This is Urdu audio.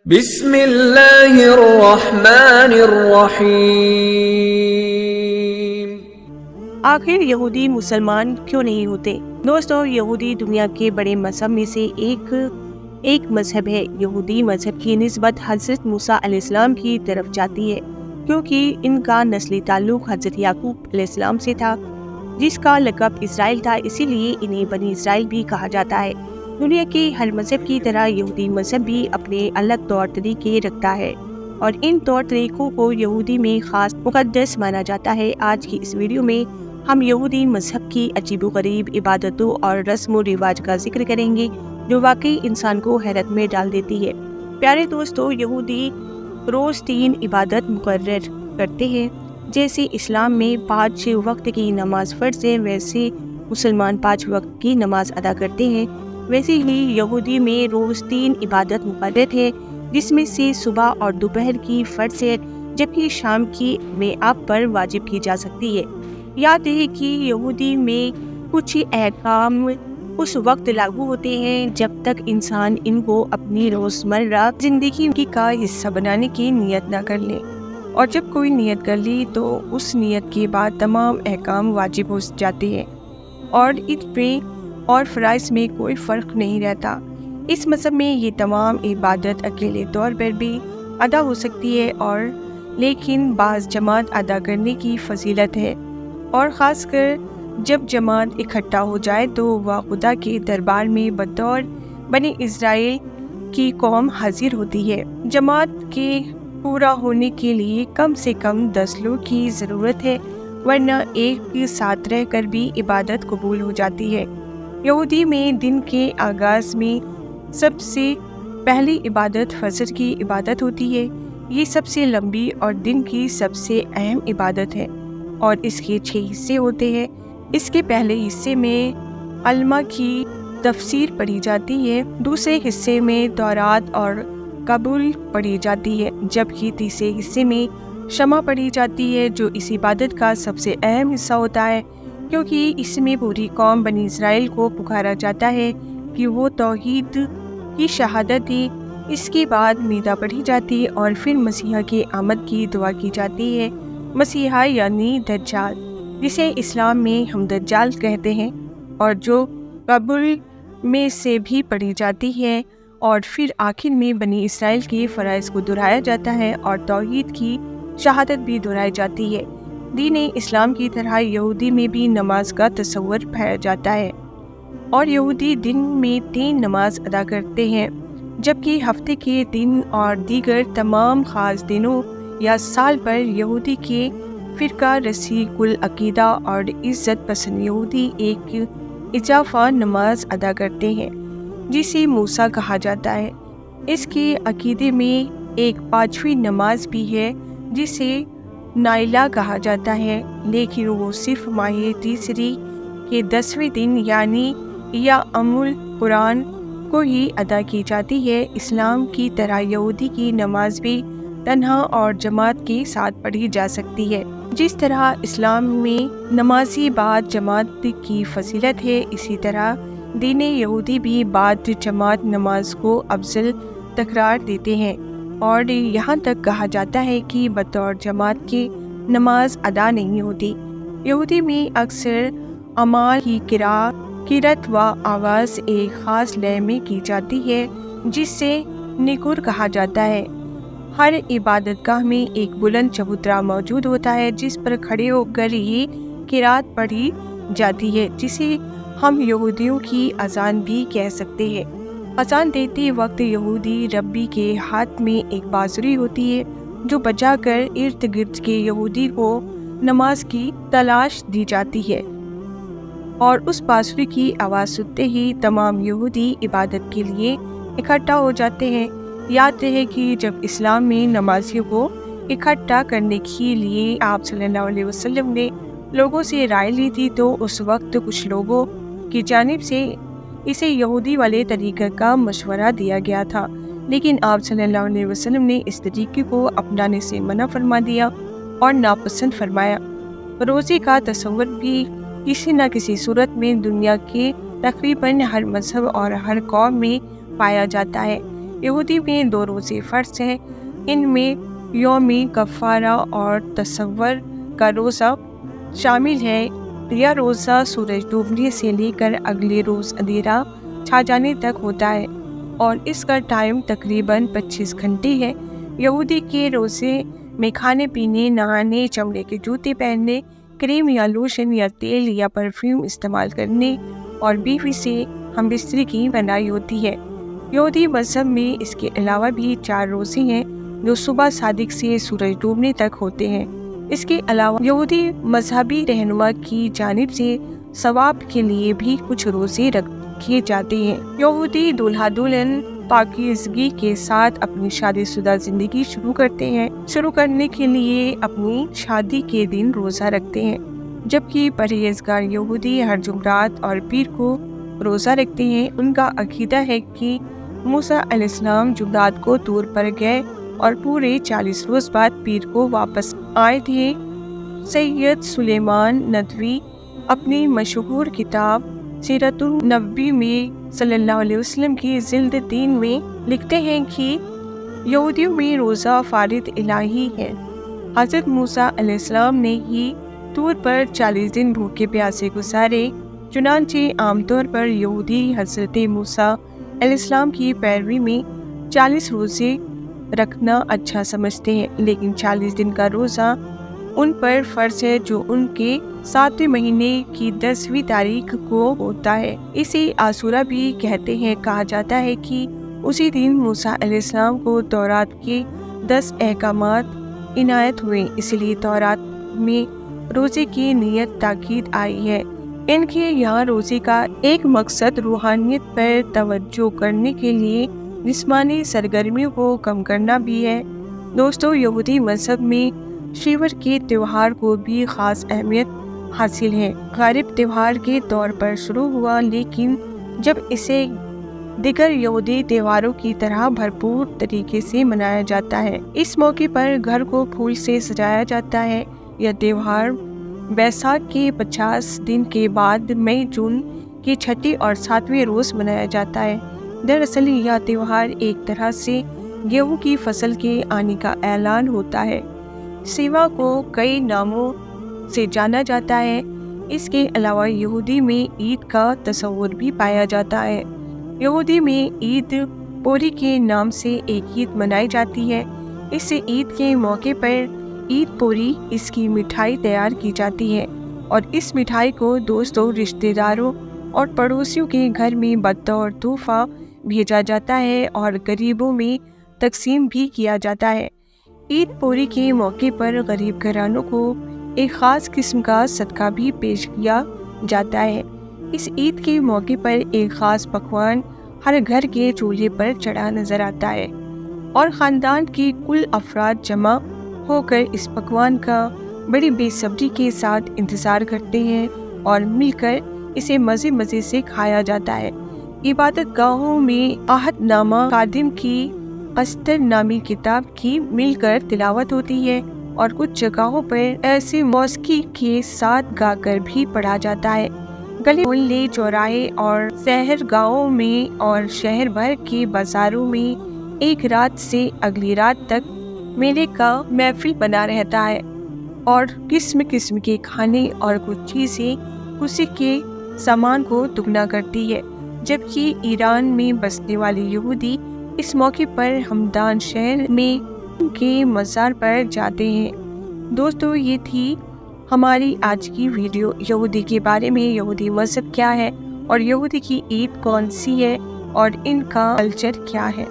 بسم اللہ الرحمن الرحیم۔ آخر یہودی مسلمان کیوں نہیں ہوتے؟ دوستو، یہودی دنیا کے بڑے مذہب میں سے ایک مذہب ہے۔ یہودی مذہب کی نسبت حضرت موسیٰ علیہ السلام کی طرف جاتی ہے، کیونکہ ان کا نسلی تعلق حضرت یعقوب علیہ السلام سے تھا، جس کا لقب اسرائیل تھا، اسی لیے انہیں بنی اسرائیل بھی کہا جاتا ہے۔ دنیا کے ہر مذہب کی طرح یہودی مذہب بھی اپنے الگ طور طریقے رکھتا ہے، اور ان طور طریقوں کو یہودی میں خاص مقدس مانا جاتا ہے۔ آج کی اس ویڈیو میں ہم یہودی مذہب کی عجیب و غریب عبادتوں اور رسم و رواج کا ذکر کریں گے، جو واقعی انسان کو حیرت میں ڈال دیتی ہے۔ پیارے دوستو، یہودی روز 3 عبادت مقرر کرتے ہیں۔ جیسے اسلام میں 5 وقت کی نماز فرض ہے، ویسے مسلمان 5 وقت کی نماز ادا کرتے ہیں۔ ویسے ہی یہودی میں روز 3 عبادت مقرر ہے، جس میں سے صبح اور دوپہر کی فرض ہے، جبکہ شام کی آپ پر واجب کی جا سکتی ہے۔ یاد ہے کہ یہودی میں کچھ احکام اس وقت لاگو ہوتے ہیں جب تک انسان ان کو اپنی روزمرہ زندگی کا حصہ بنانے کی نیت نہ کر لے، اور جب کوئی نیت کر لی تو اس نیت کے بعد تمام احکام واجب ہو جاتے ہیں، اور ان میں اور فرائض میں کوئی فرق نہیں رہتا۔ اس مذہب میں یہ تمام عبادت اکیلے طور پر بھی ادا ہو سکتی ہے، اور لیکن بعض جماعت ادا کرنے کی فضیلت ہے، اور خاص کر جب جماعت اکٹھا ہو جائے تو وہ خدا کے دربار میں بطور بنی اسرائیل کی قوم حاضر ہوتی ہے۔ جماعت کے پورا ہونے کے لیے کم سے کم 10 لوگ کی ضرورت ہے، ورنہ ایک ساتھ رہ کر بھی عبادت قبول ہو جاتی ہے۔ یہودی میں دن کے آغاز میں سب سے پہلی عبادت فجر کی عبادت ہوتی ہے۔ یہ سب سے لمبی اور دن کی سب سے اہم عبادت ہے، اور اس کے 6 حصے ہوتے ہیں۔ اس کے پہلے حصے میں علماء کی تفسیر پڑھی جاتی ہے، دوسرے حصے میں تورات اور قبول پڑھی جاتی ہے، جبکہ تیسرے حصے میں شمع پڑھی جاتی ہے، جو اس عبادت کا سب سے اہم حصہ ہوتا ہے، کیونکہ اس میں پوری قوم بنی اسرائیل کو پکارا جاتا ہے کہ وہ توحید کی شہادت دے۔ اس کے بعد میدہ پڑھی جاتی ہے، اور پھر مسیحا کے آمد کی دعا کی جاتی ہے۔ مسیحا یعنی دجال، جسے اسلام میں ہم دجال کہتے ہیں، اور جو قبول میں سے بھی پڑھی جاتی ہے، اور پھر آخر میں بنی اسرائیل کے فرائض کو دہرایا جاتا ہے، اور توحید کی شہادت بھی دہرائی جاتی ہے۔ دین اسلام کی طرح یہودی میں بھی نماز کا تصور پایا جاتا ہے، اور یہودی دن میں 3 نماز ادا کرتے ہیں، جبکہ ہفتے کے دن اور دیگر تمام خاص دنوں یا سال پر یہودی کے فرقہ رسیق العقیدہ اور عزت پسند یہودی ایک اضافہ نماز ادا کرتے ہیں، جسے موسیٰ کہا جاتا ہے۔ اس کے عقیدے میں ایک 5ویں نماز بھی ہے، جسے نائلہ کہا جاتا ہے، لیکن وہ صرف ماہ تیسری کے 10ویں دن یعنی یوم القرآن کو ہی ادا کی جاتی ہے۔ اسلام کی طرح یہودی کی نماز بھی تنہا اور جماعت کے ساتھ پڑھی جا سکتی ہے۔ جس طرح اسلام میں نمازی بعد جماعت کی فضیلت ہے، اسی طرح دین یہودی بھی بعد جماعت نماز کو افضل قرار دیتے ہیں، اور یہاں تک کہا جاتا ہے کہ بطور جماعت کی نماز ادا نہیں ہوتی۔ یہودی میں اکثر اعمال کی قرات و آواز ایک خاص لے میں کی جاتی ہے، جس سے نکور کہا جاتا ہے۔ ہر عبادت گاہ میں ایک بلند چبوترا موجود ہوتا ہے، جس پر کھڑے ہو کر یہ قرات پڑھی جاتی ہے، جسے ہم یہودیوں کی اذان بھی کہہ سکتے ہیں۔ اذان دیتے وقت یہودی ربی کے ہاتھ میں ایک بانسری ہوتی ہے، جو بجا کر ارد گرد کے یہودی کو نماز کی تلاش دی جاتی ہے، اور اس بانسری کی آواز سنتے ہی تمام یہودی عبادت کے لیے اکٹھا ہو جاتے ہیں۔ یاد ہے کہ جب اسلام میں نمازیوں کو اکٹھا کرنے کے لیے آپ صلی اللہ علیہ وسلم نے لوگوں سے رائے لی تھی، تو اس وقت کچھ لوگوں کی جانب سے اسے یہودی والے طریقے کا مشورہ دیا گیا تھا، لیکن آپ صلی اللہ علیہ وسلم نے اس طریقے کو اپنانے سے منع فرما دیا اور ناپسند فرمایا۔ روزے کا تصور بھی کسی نہ کسی صورت میں دنیا کے تقریباً ہر مذہب اور ہر قوم میں پایا جاتا ہے۔ یہودی میں 2 روزے فرض ہیں، ان میں یوم کفارہ اور تصور کا روزہ شامل ہے۔ یہ روزہ سورج ڈوبنے سے لے کر اگلے روز اندھیرا چھا جانے تک ہوتا ہے اور اس کا ٹائم تقریباً 25 گھنٹے ہے۔ یہودی کے روزے میں کھانے پینے، نہانے، چمڑے کے جوتے پہننے، کریم یا لوشن یا تیل یا پرفیوم استعمال کرنے اور بیوی سے ہم بستری کی منائی ہوتی ہے۔ یہودی مذہب میں اس کے علاوہ بھی 4 روزے ہیں جو صبح صادق سے سورج ڈوبنے تک ہوتے ہیں۔ اس کے علاوہ یہودی مذہبی رہنما کی جانب سے ثواب کے لیے بھی کچھ روزے رکھے جاتے ہیں۔ یہودی دولہا دلہن پاکیزگی کے ساتھ اپنی شادی شدہ زندگی شروع کرتے ہیں۔ شروع کرنے کے لیے اپنی شادی کے دن روزہ رکھتے ہیں، جبکہ پرہیزگار یہودی ہر جمعرات اور پیر کو روزہ رکھتے ہیں۔ ان کا عقیدہ ہے کہ موسیٰ علیہ السلام جمعرات کو طور پر گئے اور پورے 40 روز بعد پیر کو واپس آئے تھے۔ سید سلیمان ندوی اپنی مشہور کتاب سیرت النبی میں صلی اللہ علیہ وسلم کی جلد 3 میں لکھتے ہیں کہ یہودیوں میں روزہ فرض الہی ہے۔ حضرت موسیٰ علیہ السلام نے ہی طور پر 40 دن بھوکے پیاسے گزارے، چنانچہ عام طور پر یہودی حضرت موسیٰ علیہ السلام کی پیروی میں 40 روزے رکھنا اچھا سمجھتے ہیں، لیکن 40 دن کا روزہ ان پر فرض ہے جو ان کے 7ویں مہینے کی 10ویں تاریخ کو ہوتا ہے۔ اسے عاشورہ بھی کہتے ہیں۔ کہا جاتا ہے کہ اسی دن موسیٰ علیہ السلام کو تورات کے 10 احکامات عنایت ہوئے، اس لیے تورات میں روزے کی نیت تاکید آئی ہے۔ ان کے یہاں روزے کا ایک مقصد روحانیت پر توجہ کرنے کے لیے جسمانی سرگرمیوں کو کم کرنا بھی ہے۔ دوستو، یہودی مذہب میں شیور کے تہوار کو بھی خاص اہمیت حاصل ہے۔ غالب تہوار کے طور پر شروع ہوا، لیکن جب اسے دیگر یہودی تہواروں کی طرح بھرپور طریقے سے منایا جاتا ہے۔ اس موقع پر گھر کو پھول سے سجایا جاتا ہے۔ یہ تہوار بیساکھ کے 50 دن کے بعد مئی جون کے 6 اور 7ویں روز منایا جاتا ہے۔ دراصل یہ تہوار ایک طرح سے گیہوں کی فصل کے آنے کا اعلان ہوتا ہے۔ سیوا کو کئی ناموں سے جانا جاتا ہے۔ اس کے علاوہ یہودی میں عید کا تصور بھی پایا جاتا ہے۔ یہودی میں عید پوری کے نام سے ایک عید منائی جاتی ہے۔ اس عید کے موقع پر عید پوری، اس کی مٹھائی تیار کی جاتی ہے اور اس مٹھائی کو دوستوں، رشتہ داروں اور پڑوسیوں کے گھر میں بطور تحفہ بھیجا جاتا ہے اور غریبوں میں تقسیم بھی کیا جاتا ہے۔ عید پوری کے موقع پر غریب گھرانوں کو ایک خاص قسم کا صدقہ بھی پیش کیا جاتا ہے۔ اس عید کے موقع پر ایک خاص پکوان ہر گھر کے چولہے پر چڑھا نظر آتا ہے اور خاندان کے کل افراد جمع ہو کر اس پکوان کا بڑی بے صبری کے ساتھ انتظار کرتے ہیں اور مل کر اسے مزے سے کھایا جاتا ہے۔ عبادت گاہوں میں عہد نامہ خادم کی قسطر نامی کتاب کی مل کر تلاوت ہوتی ہے اور کچھ جگہوں پر ایسے موسیقی کے ساتھ گا کر بھی پڑھا جاتا ہے۔ گلی محلے، چوراہے اور شہر گاہوں میں اور شہر بھر کے بازاروں میں ایک رات سے اگلی رات تک میلے کا محفل بنا رہتا ہے اور قسم قسم کے کھانے اور کچھ چیزیں خوشی کے سامان کو دگنا کرتی ہے۔ جبکہ ایران میں بسنے والے یہودی اس موقع پر ہمدان شہر میں ان کے مزار پر جاتے ہیں۔ دوستو، یہ تھی ہماری آج کی ویڈیو یہودی کے بارے میں۔ یہودی مذہب کیا ہے اور یہودی کی عید کون سی ہے اور ان کا کلچر کیا ہے۔